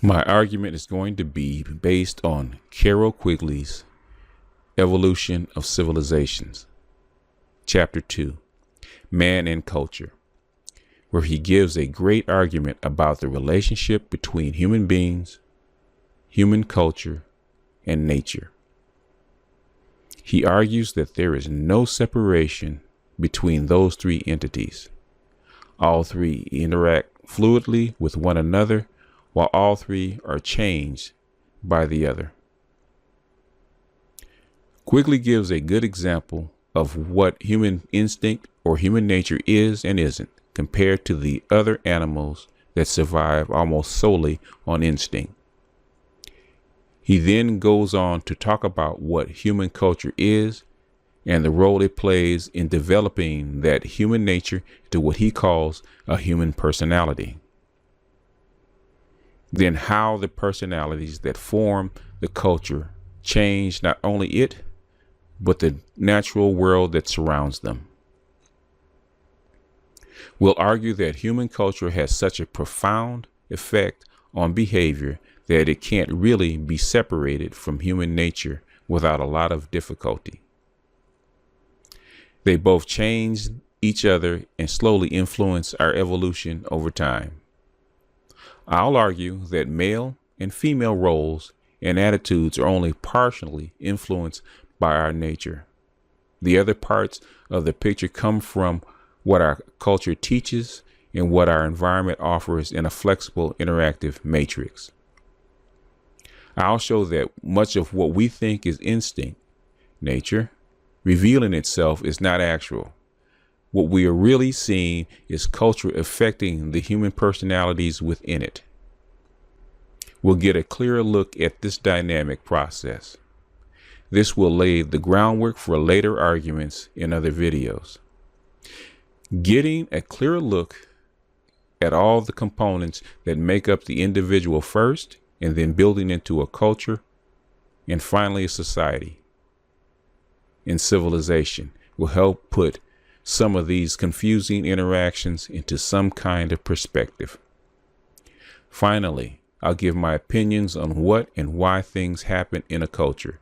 My argument is going to be based on Carol Quigley's Evolution of Civilizations, Chapter 2, Man and Culture, where he gives a great argument about the relationship between human beings, human culture, and nature. He argues that there is no separation between those three entities. All three interact fluidly with one another, while all three are changed by the other. Quigley gives a good example of what human instinct or human nature is and isn't compared to the other animals that survive almost solely on instinct. He then goes on to talk about what human culture is and the role it plays in developing that human nature to what he calls a human personality. Then how the personalities that form the culture change not only it, but the natural world that surrounds them. We'll argue that human culture has such a profound effect on behavior that it can't really be separated from human nature without a lot of difficulty. They both change each other and slowly influence our evolution over time. I'll argue that male and female roles and attitudes are only partially influenced by our nature. The other parts of the picture come from what our culture teaches and what our environment offers in a flexible, interactive matrix. I'll show that much of what we think is instinct, nature, revealing itself is not actual. What we are really seeing is culture affecting the human personalities within it. We'll get a clearer look at this dynamic process. This will lay the groundwork for later arguments in other videos. Getting a clearer look at all the components that make up the individual first, and then building into a culture, and finally a society and civilization will help put some of these confusing interactions into some kind of perspective. Finally, I'll give my opinions on what and why things happen in a culture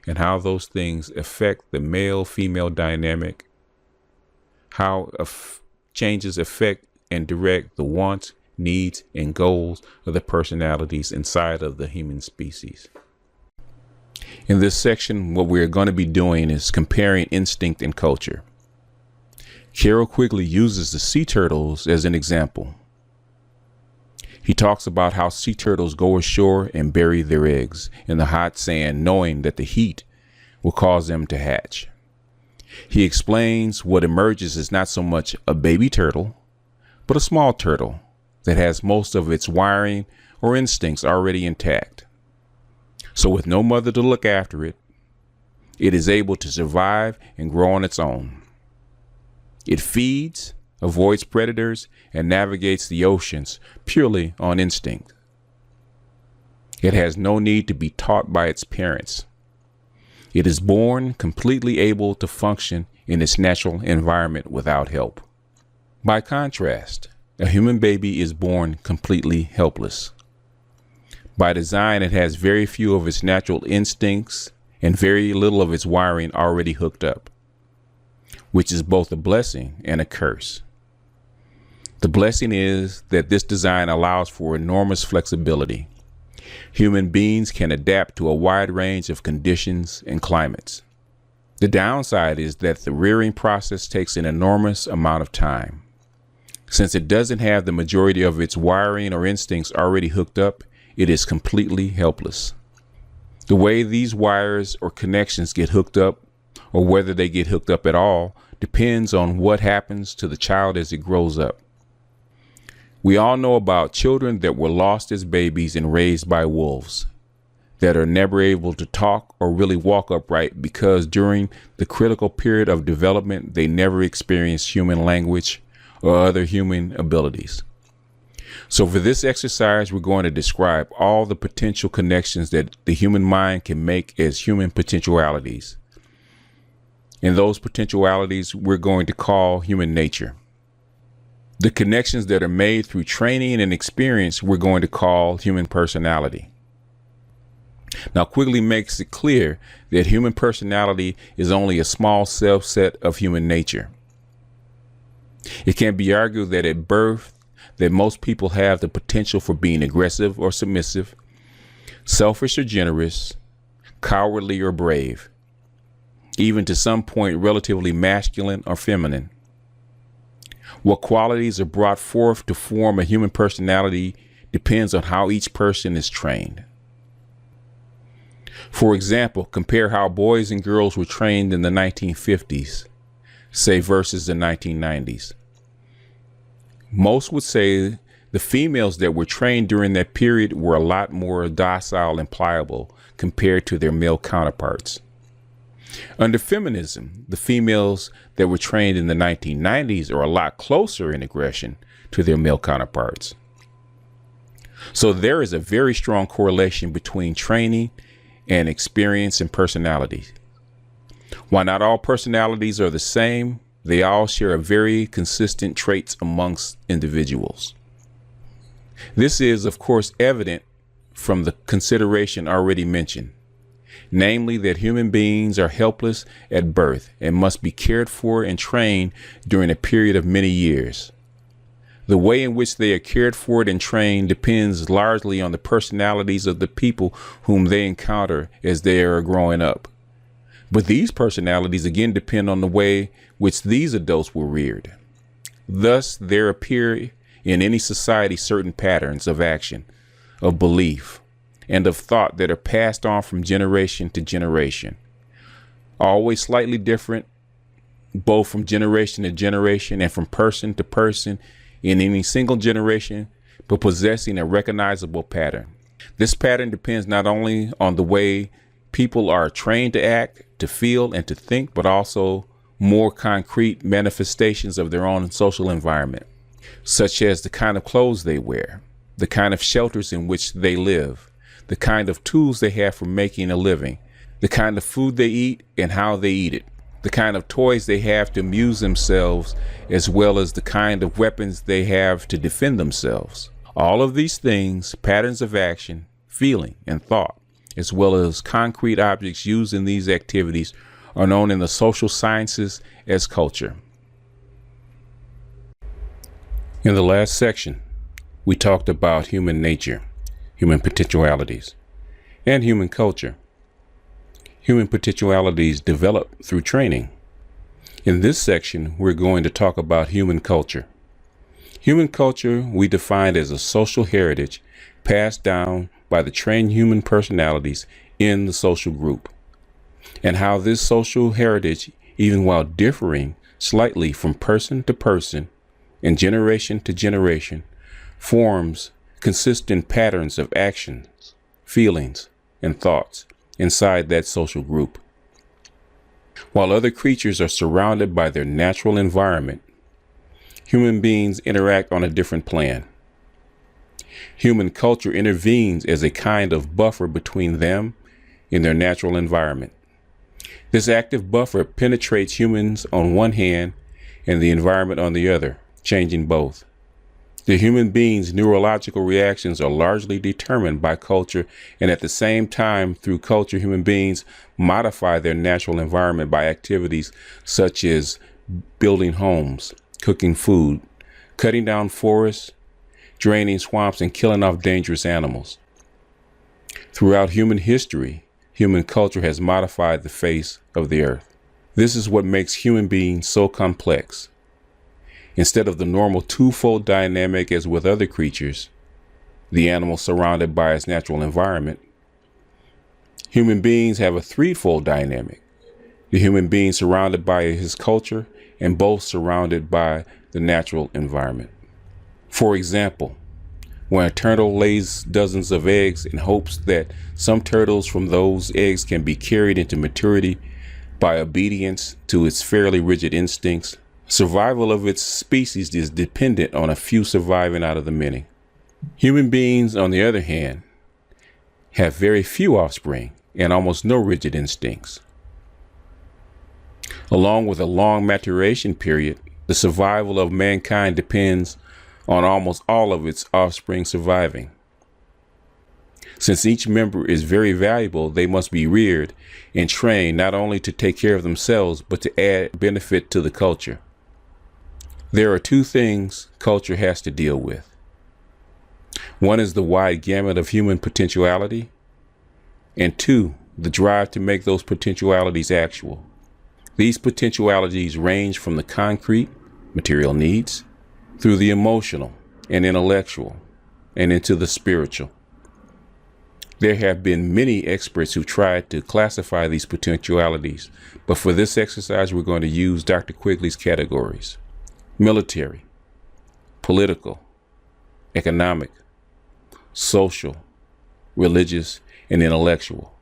and how those things affect the male-female dynamic, how changes affect and direct the wants, needs, and goals of the personalities inside of the human species. In this section, what we're going to be doing is comparing instinct and culture. Carol Quigley uses the sea turtles as an example. He talks about how sea turtles go ashore and bury their eggs in the hot sand, knowing that the heat will cause them to hatch. He explains what emerges is not so much a baby turtle, but a small turtle that has most of its wiring or instincts already intact. So with no mother to look after it, it is able to survive and grow on its own. It feeds, avoids predators, and navigates the oceans purely on instinct. It has no need to be taught by its parents. It is born completely able to function in its natural environment without help. By contrast, a human baby is born completely helpless. By design, it has very few of its natural instincts and very little of its wiring already hooked up, which is both a blessing and a curse. The blessing is that this design allows for enormous flexibility. Human beings can adapt to a wide range of conditions and climates. The downside is that the rearing process takes an enormous amount of time. Since it doesn't have the majority of its wiring or instincts already hooked up, it is completely helpless. The way these wires or connections get hooked up, or whether they get hooked up at all, depends on what happens to the child as it grows up. We all know about children that were lost as babies and raised by wolves, that are never able to talk or really walk upright because during the critical period of development, they never experienced human language or other human abilities. So for this exercise, we're going to describe all the potential connections that the human mind can make as human potentialities. And those potentialities we're going to call human nature. The connections that are made through training and experience we're going to call human personality. Now, Quigley makes it clear that human personality is only a small subset of human nature. It can be argued that at birth, that most people have the potential for being aggressive or submissive, selfish or generous, cowardly or brave, even to some point relatively masculine or feminine. What qualities are brought forth to form a human personality depends on how each person is trained. For example, compare how boys and girls were trained in the 1950s, say, versus the 1990s. Most would say the females that were trained during that period were a lot more docile and pliable compared to their male counterparts. Under feminism, the females that were trained in the 1990s are a lot closer in aggression to their male counterparts. So there is a very strong correlation between training and experience and personality. While not all personalities are the same, they all share a very consistent traits amongst individuals. This is, of course, evident from the consideration already mentioned, namely that human beings are helpless at birth and must be cared for and trained during a period of many years. The way in which they are cared for and trained depends largely on the personalities of the people whom they encounter as they are growing up. But these personalities again depend on the way which these adults were reared. Thus, there appear in any society certain patterns of action, of belief, and of thought that are passed on from generation to generation, always slightly different, both from generation to generation and from person to person in any single generation, but possessing a recognizable pattern. This pattern depends not only on the way people are trained to act, to feel, and to think, but also more concrete manifestations of their own social environment, such as the kind of clothes they wear, the kind of shelters in which they live, the kind of tools they have for making a living, the kind of food they eat and how they eat it, the kind of toys they have to amuse themselves, as well as the kind of weapons they have to defend themselves. All of these things, patterns of action, feeling, and thought, as well as concrete objects used in these activities, are known in the social sciences as culture. In the last section, we talked about human nature, human potentialities, and human culture. Human potentialities develop through training. In this section, we're going to talk about human culture. Human culture we define as a social heritage passed down by the trained human personalities in the social group, and how this social heritage, even while differing slightly from person to person and generation to generation, forms consistent patterns of actions, feelings, and thoughts inside that social group. While other creatures are surrounded by their natural environment, human beings interact on a different plan. Human culture intervenes as a kind of buffer between them and their natural environment. This active buffer penetrates humans on one hand and the environment on the other, changing both. The human being's neurological reactions are largely determined by culture, and at the same time, through culture, human beings modify their natural environment by activities such as building homes, cooking food, cutting down forests, draining swamps, and killing off dangerous animals. Throughout human history, human culture has modified the face of the earth. This is what makes human beings so complex. Instead of the normal twofold dynamic as with other creatures, the animal surrounded by its natural environment, human beings have a threefold dynamic. The human being surrounded by his culture and both surrounded by the natural environment. For example, when a turtle lays dozens of eggs in hopes that some turtles from those eggs can be carried into maturity by obedience to its fairly rigid instincts, survival of its species is dependent on a few surviving out of the many. Human beings, on the other hand, have very few offspring and almost no rigid instincts. Along with a long maturation period, The survival of mankind depends on almost all of its offspring surviving. Since each member is very valuable, they must be reared and trained not only to take care of themselves, but to add benefit to the culture. There are two things culture has to deal with. One is the wide gamut of human potentiality, and two, the drive to make those potentialities actual. These potentialities range from the concrete, material needs, through the emotional and intellectual, and into the spiritual. There have been many experts who tried to classify these potentialities, but for this exercise, we're going to use Dr. Quigley's categories: military, political, economic, social, religious, and intellectual.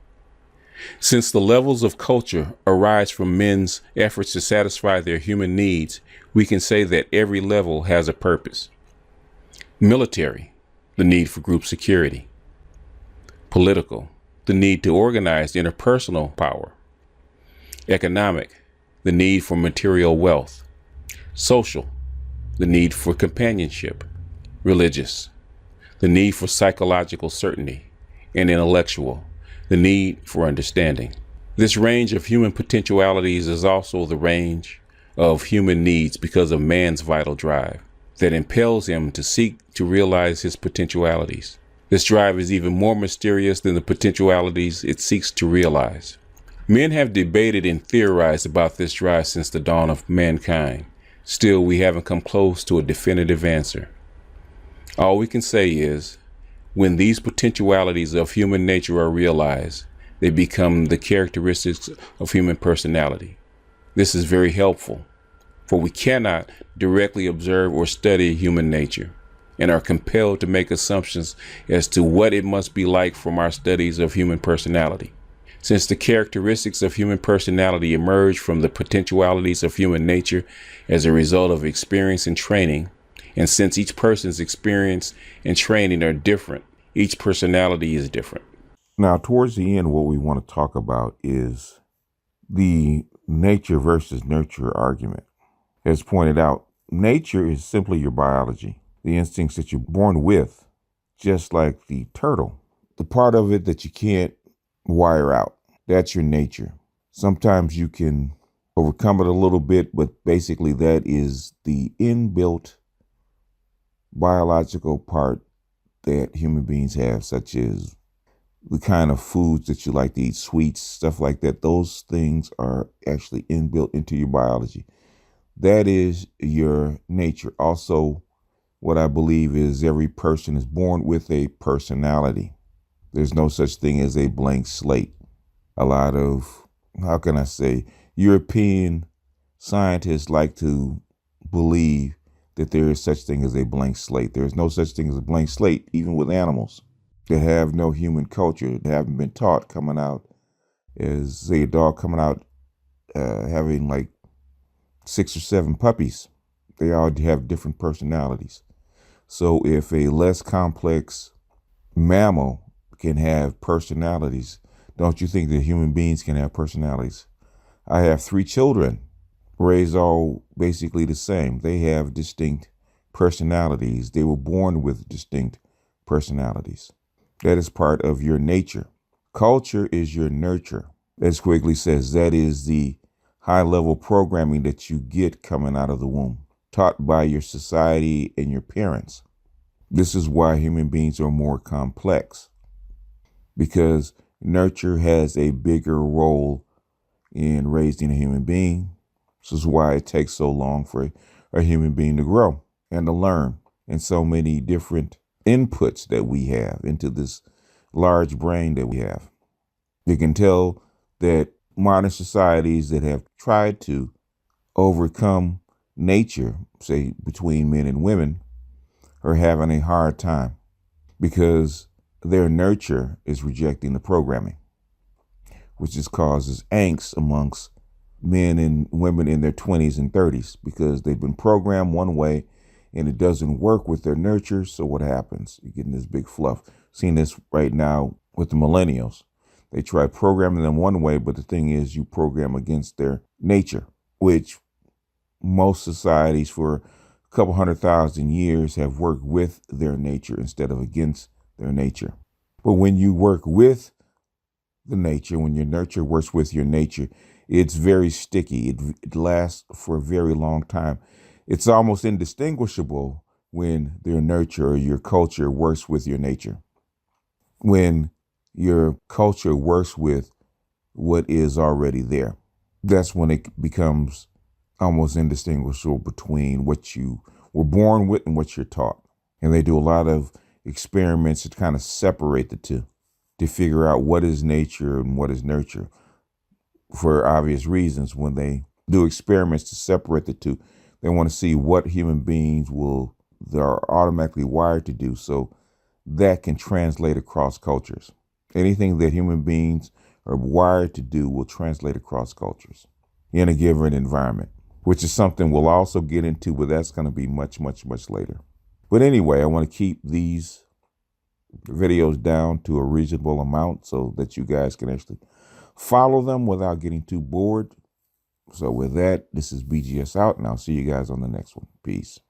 Since the levels of culture arise from men's efforts to satisfy their human needs, we can say that every level has a purpose. Military, the need for group security. Political, the need to organize interpersonal power. Economic, the need for material wealth. Social, the need for companionship. Religious, the need for psychological certainty. And intellectual, the need for understanding. This range of human potentialities is also the range of human needs because of man's vital drive that impels him to seek to realize his potentialities. This drive is even more mysterious than the potentialities it seeks to realize. Men have debated and theorized about this drive since the dawn of mankind. Still, we haven't come close to a definitive answer. All we can say is, when these potentialities of human nature are realized, they become the characteristics of human personality. This is very helpful, for we cannot directly observe or study human nature, and are compelled to make assumptions as to what it must be like from our studies of human personality. Since the characteristics of human personality emerge from the potentialities of human nature as a result of experience and training, and since each person's experience and training are different, each personality is different. Now, towards the end, what we want to talk about is the nature versus nurture argument. As pointed out, nature is simply your biology, the instincts that you're born with, just like the turtle. The part of it that you can't wire out, that's your nature. Sometimes you can overcome it a little bit, but basically that is the inbuilt biological part that human beings have, such as the kind of foods that you like to eat, sweets, stuff like that. Those things are actually inbuilt into your biology. That is your nature. Also, what I believe is every person is born with a personality. There's no such thing as a blank slate. A lot of, how can I say, European scientists like to believe that there is such thing as a blank slate. There is no such thing as a blank slate, even with animals that have no human culture, that haven't been taught, coming out as, say, a dog coming out having like 6 or 7 puppies. They all have different personalities. So if a less complex mammal can have personalities, don't you think that human beings can have personalities? I have 3 children, raised all basically the same. They have distinct personalities. They were born with distinct personalities. That is part of your nature. Culture is your nurture. As Quigley says, that is the high-level programming that you get coming out of the womb, taught by your society and your parents. This is why human beings are more complex, because nurture has a bigger role in raising a human being. This is why it takes so long for a human being to grow and to learn, and so many different inputs that we have into this large brain that we have. You can tell that modern societies that have tried to overcome nature, say between men and women, are having a hard time because their nurture is rejecting the programming, which just causes angst amongst men and women in their 20s and 30s because they've been programmed one way and it doesn't work with their nurture. So what happens? You're getting this big fluff. Seeing this right now with the millennials. They try programming them one way, but the thing is you program against their nature, which most societies for a couple 100,000 years have worked with their nature instead of against their nature. But when you work with the nature, when your nurture works with your nature, it's very sticky. It lasts for a very long time. It's almost indistinguishable when your nurture or your culture works with your nature. When your culture works with what is already there, that's when it becomes almost indistinguishable between what you were born with and what you're taught. And they do a lot of experiments to kind of separate the two, to figure out what is nature and what is nurture. For obvious reasons, when they do experiments to separate the two, they want to see what human beings they're automatically wired to do, so that can translate across cultures. Anything that human beings are wired to do will translate across cultures in a given environment, which is something we'll also get into, but that's going to be much, much, much later. But anyway, I want to keep these videos down to a reasonable amount so that you guys can actually follow them without getting too bored. So with that, this is BGS out, and I'll see you guys on the next one. Peace.